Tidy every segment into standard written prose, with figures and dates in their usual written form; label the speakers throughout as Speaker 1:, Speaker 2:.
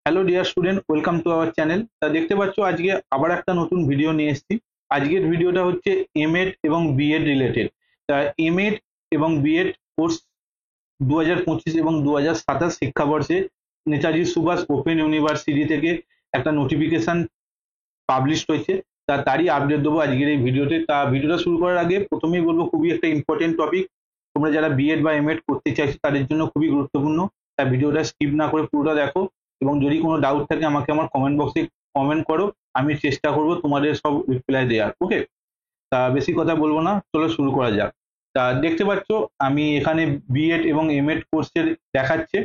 Speaker 1: Hello dear student, welcome to our channel. তা দেখতে পাচ্ছ আজকে আবার একটা নতুন ভিডিও নিয়ে এসেছি। আজকের ভিডিওটা হচ্ছে এমএড এবং বিএড রিলেটেড। তা এমএড এবং বিএড কোর্স 2025 এবং 2027 শিক্ষাবর্ষে নেতাজি সুভাষ ওপেন ইউনিভার্সিটি থেকে একটা নোটিফিকেশন পাবলিশ হয়েছে। তারই আপডেট দেবো আজকের এই ভিডিওতে। তা ভিডিওটা শুরু করার আগে প্রথমেই বলবো, খুবই একটা ইম্পর্টেন্ট টপিক। তোমরা যারা বিএড বা এমএড করতে চাইছো তাদের জন্য খুবই গুরুত্বপূর্ণ। তা ভিডিওটা স্কিপ না করে পুরোটা দেখো, এবং যদি কোনো ডাউট থাকে আমাকে আমার কমেন্ট বক্সে কমেন্ট করো। আমি চেষ্টা করব তোমাদের সব রিপ্লাই দেওয়ার। ওকে, তা বেশি কথা বলবো না, চলো শুরু করা যাক। তা দেখতে পাচ্ছ আমি এখানে বিএড এবং এমএড কোর্সের দেখাচ্ছে।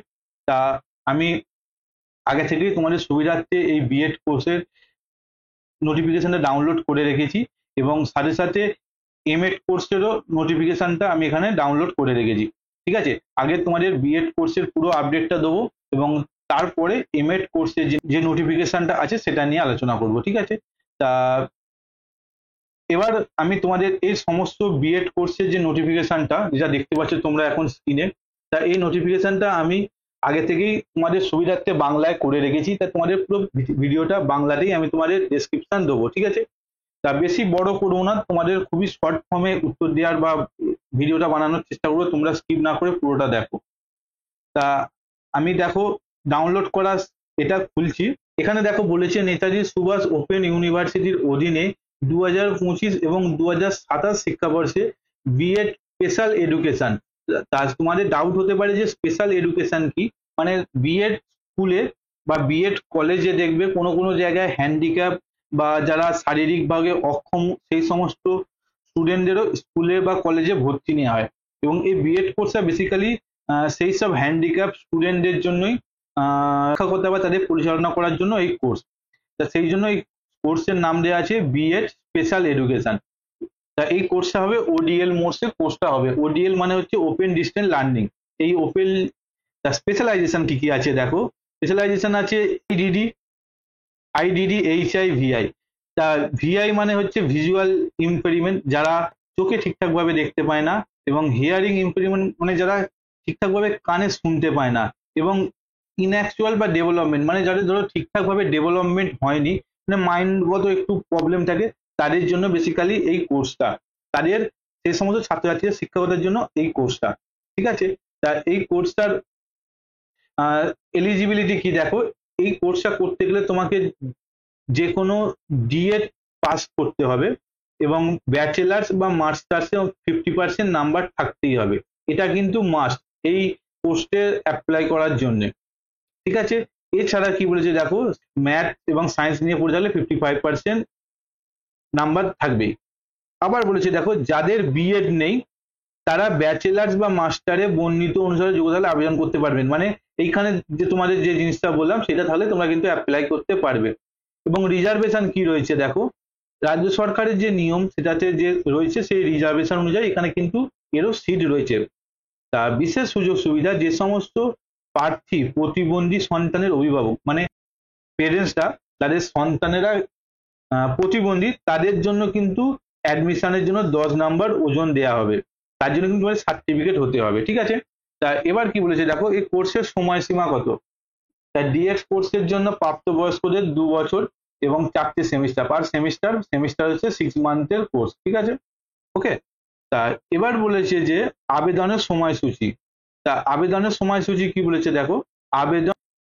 Speaker 1: তা আমি আগে থেকেই তোমাদের সুবিধার্থে এই বিএড কোর্সের নোটিফিকেশনটা ডাউনলোড করে রেখেছি, এবং সাথে সাথে এমএড কোর্সেরও নোটিফিকেশনটা আমি এখানে ডাউনলোড করে রেখেছি। ঠিক আছে, আগে তোমাদের বিএড কোর্সের পুরো আপডেটটা দেবো, এবং তারপরে এমএড কোর্সের যে নোটিফিকেশনটা আছে সেটা নিয়ে আলোচনা করব। ঠিক আছে, তা এবার আমি তোমাদের এই সমস্ত বিএড কোর্সের যে নোটিফিকেশনটা যেটা দেখতে পাচ্ছ তোমরা এখন স্ক্রিনে, তা এই নোটিফিকেশনটা আমি আগে থেকেই তোমাদের সুবিধার্থে বাংলায় করে রেখেছি। তা তোমাদের পুরো ভিডিওটা বাংলাতেই আমি তোমাদের ডেসক্রিপশন দেবো। ঠিক আছে, তা বেশি বড় করবো না, তোমাদের খুবই শর্ট ফর্মে উত্তর দেওয়ার বা ভিডিওটা বানানোর চেষ্টা করবো, তোমরা স্কিপ না করে পুরোটা দেখো। তা আমি দেখো ডাউনলোড করা এটা খুলছি। এখানে দেখো বলেছে নেতাজি সুভাষ ওপেন ইউনিভার্সিটির অধীনে 2025 এবং 2027 শিক্ষাবর্ষে বিএড স্পেশাল এডুকেশন। তা তোমাদের ডাউট হতে পারে যে স্পেশাল এডুকেশন কি, মানে বিএড স্কুলে বা বিএড কলেজে দেখবে কোনো কোনো জায়গায় হ্যান্ডিক্যাপ বা যারা শারীরিকভাবে অক্ষম সেই সমস্ত স্টুডেন্টদেরও স্কুলে বা কলেজে ভর্তি নেওয়া হয়, এবং এই বিএড কোর্সটা বেসিক্যালি সেই সব হ্যান্ডিক্যাপ স্টুডেন্টদের জন্যই শিক্ষা করতে হবে, তাদের পরিচালনা করার জন্য এই কোর্স। তা সেই জন্য এই কোর্সের নাম দেওয়া আছে বিএড স্পেশাল এডুকেশন। তা এই কোর্সটা হবে ওডিএল মোডসে, কোর্সটা হবে ওডিএল মানে হচ্ছে ওপেন ডিস্টেন্স লার্নিং। এই ওপেন স্পেশালাইজেশন কি কি আছে দেখো। স্পেশালাইজেশন আছে আইডিডি, এইচআইভিআই। তা ভিআই মানে হচ্ছে ভিজুয়াল ইমপেরিমেন্ট, যারা চোখে ঠিকঠাক ভাবে দেখতে পায় না, এবং হিয়ারিং ইমপেরিমেন্ট মানে যারা ঠিকঠাক ভাবে কানে শুনতে পায় না, এবং ইনঅ্যাকচুয়াল বা ডেভেলপমেন্ট মানে যাদের ধরো ঠিকঠাক ভাবে ডেভেলপমেন্ট হয়নি, মানে মাইন্ডগত একটু প্রবলেম থাকে, তাদের জন্য বেসিক্যালি এই কোর্সটা, তাদের সেই সমস্ত ছাত্রছাত্রীদের শিক্ষকতার জন্য এই কোর্সটা। ঠিক আছে, তা এই কোর্সটার এলিজিবিলিটি কি দেখো। এই কোর্সটা করতে গেলে তোমাকে যে কোনো ডিএড পাস করতে হবে, এবং ব্যাচেলার্স বা মাস্টার্সে 50% নাম্বার থাকতেই হবে। এটা কিন্তু মাস্ট এই পোস্টে অ্যাপ্লাই করার জন্য। ঠিক আছে, এছাড়া কি বলেছে দেখো, ম্যাথ এবং সায়েন্স নিয়ে পড়ে থাকলে 55% নাম্বার থাকবেই। আবার বলেছে দেখো, যাদের বিএড নেই তারা ব্যাচেলার্স বা মাস্টারে বর্ণিত অনুসারে যোগ্যতা আবেদন করতে পারবেন। মানে এইখানে যে তোমাদের যে জিনিসটা বললাম সেটা তাহলে তোমরা কিন্তু অ্যাপ্লাই করতে পারবে। এবং রিজার্ভেশন কি রয়েছে দেখো, রাজ্য সরকারের যে নিয়ম সেটাতে যে রয়েছে সেই রিজার্ভেশন অনুযায়ী এখানে কিন্তু এরও সিট রয়েছে। তা বিশেষ সুযোগ সুবিধা, যে সমস্ত প্রার্থী প্রতিবন্ধী সন্তানের অভিভাবক মানে পেরেন্টসরা, তাদের সন্তানেরা প্রতিবন্ধী, তাদের জন্য কিন্তু অ্যাডমিশনের জন্য 10 নাম্বার ওজন দেওয়া হবে, তার জন্য কিন্তু সার্টিফিকেট হতে হবে। ঠিক আছে, তা এবার কি বলেছে দেখো, এই কোর্সের সময়সীমা কত। তা ডিএক্স কোর্সের জন্য প্রাপ্তবয়স্কদের 2 বছর এবং 4টে সেমিস্টার, পার সেমিস্টার হচ্ছে 6 মান্থের কোর্স। ঠিক আছে, ওকে। তা এবার বলেছে যে আবেদনের সময়সূচি। তা আবেদনের সময়সূচি কি বলেছে দেখো,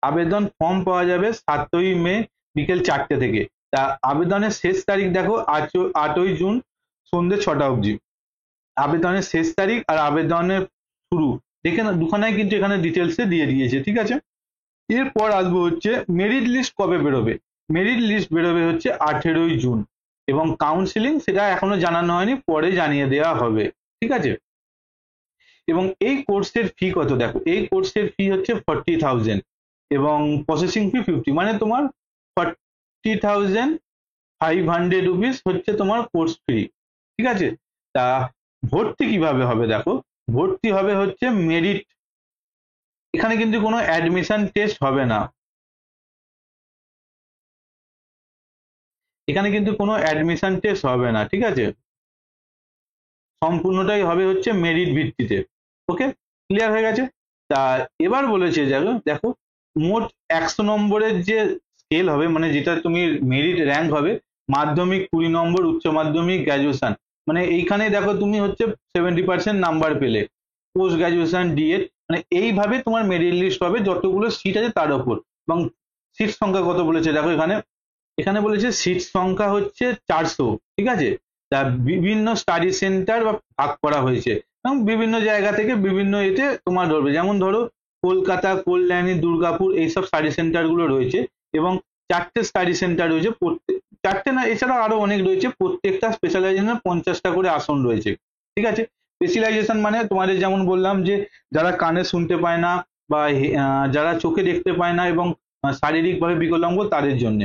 Speaker 1: আবেদন ফর্ম পাওয়া যাবে 7ই মে বিকেল 4টে থেকে। তা আবেদনের শেষ তারিখ দেখো 8ই জুন সন্ধ্যে 6টা অবধি আবেদনের শেষ তারিখ, আর আবেদনের শুরু দেখে না দুখানায় কিন্তু এখানে ডিটেলসে দিয়ে দিয়েছে। ঠিক আছে, এরপর আসবো হচ্ছে মেরিট লিস্ট কবে বেরোবে। মেরিট লিস্ট বেরোবে হচ্ছে 18ই জুন, এবং কাউন্সিলিং সেটা এখনো জানানো হয়নি, পরে জানিয়ে দেওয়া হবে। ঠিক আছে, এবং এই কোর্সের ফি কত দেখো, এই কোর্সের ফি হচ্ছে 40,000, এবং প্রসেসিং ফি 50, মানে তোমার 40,500 রুপিস হচ্ছে তোমার কোর্স ফি। ঠিক আছে, তা ভর্তি কিভাবে হবে দেখো, ভর্তি হবে হচ্ছে মেরিট, এখানে কিন্তু কোনো অ্যাডমিশন টেস্ট হবে না, এখানে কিন্তু কোনো অ্যাডমিশন টেস্ট হবে না। ঠিক আছে, সম্পূর্ণটাই হবে হচ্ছে মেরিট ভিত্তিতে। ওকে, ক্লিয়ার হয়ে গেছে। তা এবার বলেছে দেখো, মোট 100 নম্বরের যে স্কেল হবে, মানে যেটা তুমি মেরিট র্যাঙ্ক হবে, মাধ্যমিক 20 নম্বর, উচ্চ মাধ্যমিক, গ্র্যাজুয়েশন, মানে এইখানে দেখো তুমি হচ্ছে 70% নাম্বার পেলে, পোস্ট গ্র্যাজুয়েশন, ডিএড, মানে এইভাবে তোমার মেরিট লিস্ট হবে যতগুলো সিট আছে তার উপর। এবং সিট সংখ্যা কত বলেছে দেখো এখানে, এখানে বলেছে সিট সংখ্যা হচ্ছে 400, ঠিক আছে। তা বিভিন্ন স্টাডি সেন্টার বা ভাগ করা হয়েছে এবং বিভিন্ন জায়গা থেকে বিভিন্ন এতে তোমার ধরবে, যেমন ধরো কলকাতা, কল্যাণী, দুর্গাপুর, এইসব স্টাডি সেন্টার গুলো রয়েছে এবং 4টে স্টাডি সেন্টার রয়েছে, প্রত্যেক 4টে না, এছাড়াও আরো অনেক রয়েছে, প্রত্যেকটা স্পেশালাইজেশনে 50টা করে আসন রয়েছে, ঠিক আছে। স্পেশালাইজেশন মানে তোমাদের যেমন বললাম যে যারা কানে শুনতে পায় না বা যারা চোখে দেখতে পায় না এবং শারীরিকভাবে বিকলাঙ্গ তাদের জন্য।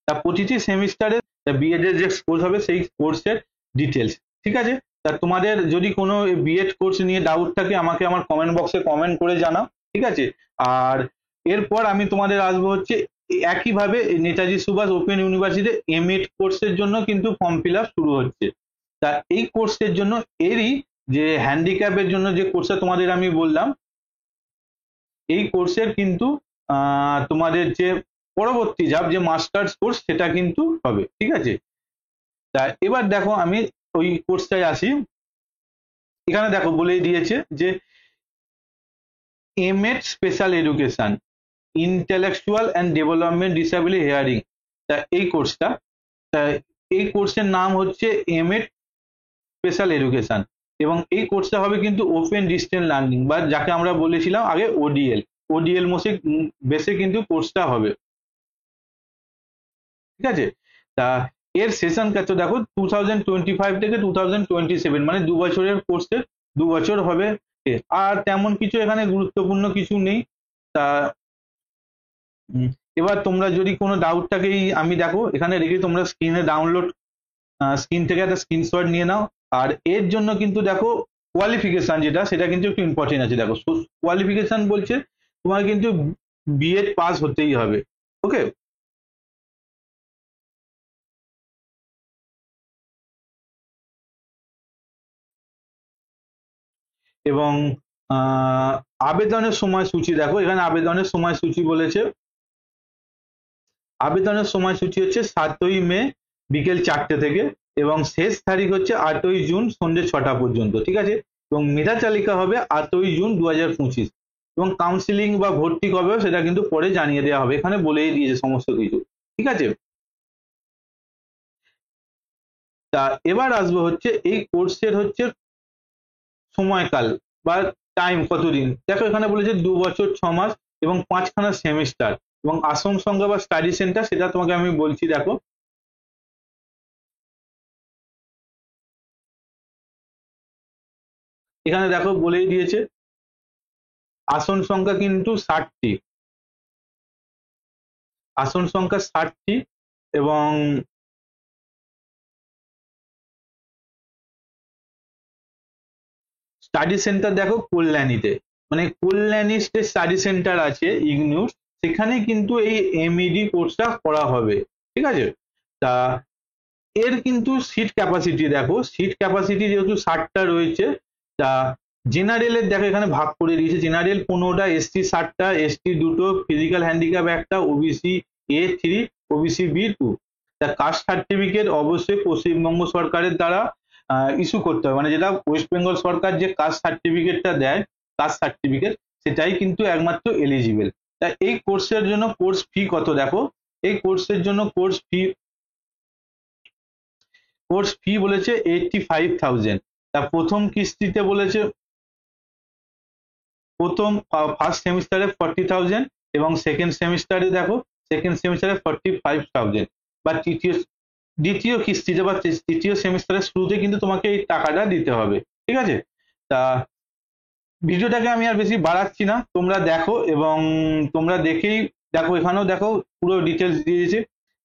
Speaker 1: তা প্রতিটি সেমিস্টারে বিএড এর যে কোর্স হবে সেই কোর্সের ডিটেলস, ঠিক আছে। তা তোমাদের যদি কোনো বিএড কোর্স নিয়ে ডাউট থাকে আমাকে আমার কমেন্ট বক্সে কমেন্ট করে জানাও, ঠিক আছে। আর এরপর আমি তোমাদের আসবো হচ্ছে একইভাবে নেতাজি সুভাষ ওপেন ইউনিভার্সিটিতে এমএড কোর্সের জন্য কিন্তু ফর্ম ফিল আপ শুরু হচ্ছে। তা এই কোর্সের জন্য এরই যে হ্যান্ডিক্যাপের জন্য যে কোর্সটা তোমাদের আমি বললাম, এই কোর্সের কিন্তু তোমাদের যে পরবর্তী ধাপ যে মাস্টার্স কোর্স সেটা কিন্তু হবে, ঠিক আছে। তা এবার দেখো আমি ওই কোর্সটায় আসি। এখানে দেখো বলেই দিয়েছে যে M.Ed. special education, intellectual and development disability hearing, তা এই কোর্সটা, তা এই কোর্সের নাম হচ্ছে এমএড স্পেশাল এডুকেশন এবং এই কোর্সটা হবে কিন্তু ওপেন ডিস্টেন্স লার্নিং বা যাকে আমরা বলেছিলাম আগে ওডিএল, ওডিএল বেসে কিন্তু কোর্সটা হবে, ঠিক আছে। তা এর সেশন কত দেখো 2025 থেকে 2027, মানে 2 বছরের কোর্সের 2 বছর হবে। আর তেমন কিছু এখানে গুরুত্বপূর্ণ কিছু নেই। তা এবার তোমরা যদি কোনো ডাউট থাকে আমি দেখো এখানে রেখে তোমরা স্ক্রিনে ডাউনলোড, স্ক্রিন থেকে একটা স্ক্রিনশট নিয়ে নাও। আর এর জন্য কিন্তু দেখো কোয়ালিফিকেশন যেটা সেটা কিন্তু একটু ইম্পর্টেন্ট আছে। দেখো কোয়ালিফিকেশন বলছে তোমার কিন্তু বিএড পাস হতেই হবে, ওকে। এবং আবেদনের সময়সূচি দেখো, এখানে আবেদনের সময়সূচি বলেছে, আবেদনের সময়সূচি হচ্ছে 7ই মে বিকেল 4টে থেকে এবং শেষ তারিখ হচ্ছে 8ই জুন সন্ধ্যে 6টা পর্যন্ত, ঠিক আছে। এবং মেধা তালিকা হবে 8ই জুন 2025 এবং কাউন্সিলিং বা ভর্তি কবে সেটা কিন্তু পরে জানিয়ে দেওয়া হবে, এখানে বলেই দিয়েছে সমস্ত কিছু, ঠিক আছে। তা এবার আসবো হচ্ছে এই কোর্সের হচ্ছে সময়কাল বা টাইম কতদিন। দেখো এখানে বলেছে 2 বছর 6 মাস এবং 5খানা সেমিস্টার এবং আসন সংখ্যা বা স্টাডি সেন্টার সেটা তোমাকে আমি বলছি। দেখো এখানে দেখো বলেই দিয়েছে আসন সংখ্যা কিন্তু 60টি, আসন সংখ্যা 60টি এবং স্টাডি সেন্টার দেখো কল্যাণীতে, মানে কল্যাণী স্টাডি সেন্টার আছে ইগনিউর, সেখানে কিন্তু এই এমইডি কোর্সটা করা হবে, ঠিক আছে। তা এর কিন্তু সিট ক্যাপাসিটি দেখো, সিট ক্যাপাসিটি যেহেতু 60টা রয়েছে, তা জেনারেলের দেখো এখানে ভাগ করে দিয়েছে, জেনারেল 15টা, এসটি 60টা, এসটি 2টো, ফিজিক্যাল হ্যান্ডিক্যাপ 1টা, ওবিসি A3, ওবিসি B2। তা কাস্ট সার্টিফিকেট অবশ্যই পশ্চিমবঙ্গ সরকারের দ্বারা ইস্যু করতে হবে, মানে যেটা ওয়েস্ট বেঙ্গল সরকার যে কাস্ট সার্টিফিকেটটা দেয়, কাস্ট সার্টিফিকেট, সেটাই কিন্তু একমাত্র এলিজিবল। তা এই কোর্সের জন্য কোর্স ফি কত দেখো, এই কোর্সের জন্য কোর্স ফি বলেছে 85,000। তা প্রথম কিস্তিতে বলেছে, প্রথম ফার্স্ট সেমিস্টারে 40,000 এবং সেকেন্ড সেমিস্টারে দেখো, সেকেন্ড সেমিস্টারে 45,000 বা দ্বিতীয় কিস্তিতে বা তৃতীয় সেমিস্টারের শুরুতে কিন্তু তোমাকে এই টাকাটা দিতে হবে, ঠিক আছে। তা ভিডিওটাকে আমি আর বেশি বাড়াচ্ছি না, তোমরা দেখো এবং তোমরা দেখেই দেখো, এখানেও দেখো পুরো ডিটেলস দিয়েছে।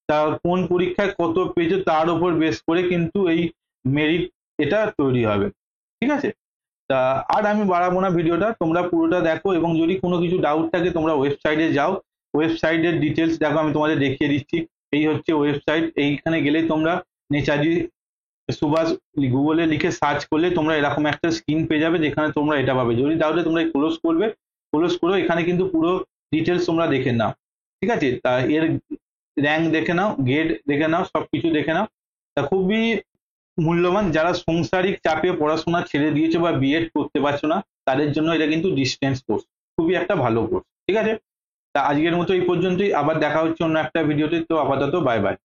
Speaker 1: তা কোন পরীক্ষায় কত পেয়েছো তার উপর বেস করে কিন্তু এই মেরিট এটা তৈরি হবে, ঠিক আছে। তা আর আমি বাড়াবো না ভিডিওটা, তোমরা পুরোটা দেখো এবং যদি কোনো কিছু ডাউট থাকে তোমরা ওয়েবসাইটে যাও, ওয়েবসাইটের ডিটেলস দেখো, আমি তোমাদের দেখিয়ে দিচ্ছি। এই হচ্ছে ওয়েবসাইট, এইখানে গেলেই তোমরা নেতাজি সুভাষ গুগলে লিখে সার্চ করলে তোমরা এরকম একটা স্ক্রিন পেয়ে যাবে যেখানে তোমরা এটা পাবে। যদি ডাউটে তোমরা ক্লোজ করবে, ক্লোজ করো, এখানে কিন্তু পুরো ডিটেলস তোমরা দেখে নাও, ঠিক আছে? তা এর র্যাঙ্ক দেখে নাও, গ্রেড দেখে নাও, সবকিছু দেখে নাও। তা খুবই মূল্যবান, যারা সংসারিক চাপে পড়াশোনা ছেড়ে দিয়েছে বা বিএড করতে পারছো না, তাদের জন্য এটা কিন্তু ডিস্টেন্স কোর্স, খুবই একটা ভালো কোর্স, ঠিক আছে? তা আজকের মতো এই পর্যন্তই, আবার দেখা হচ্ছে অন্য একটা ভিডিওতে। তো আপাতত বাই বাই।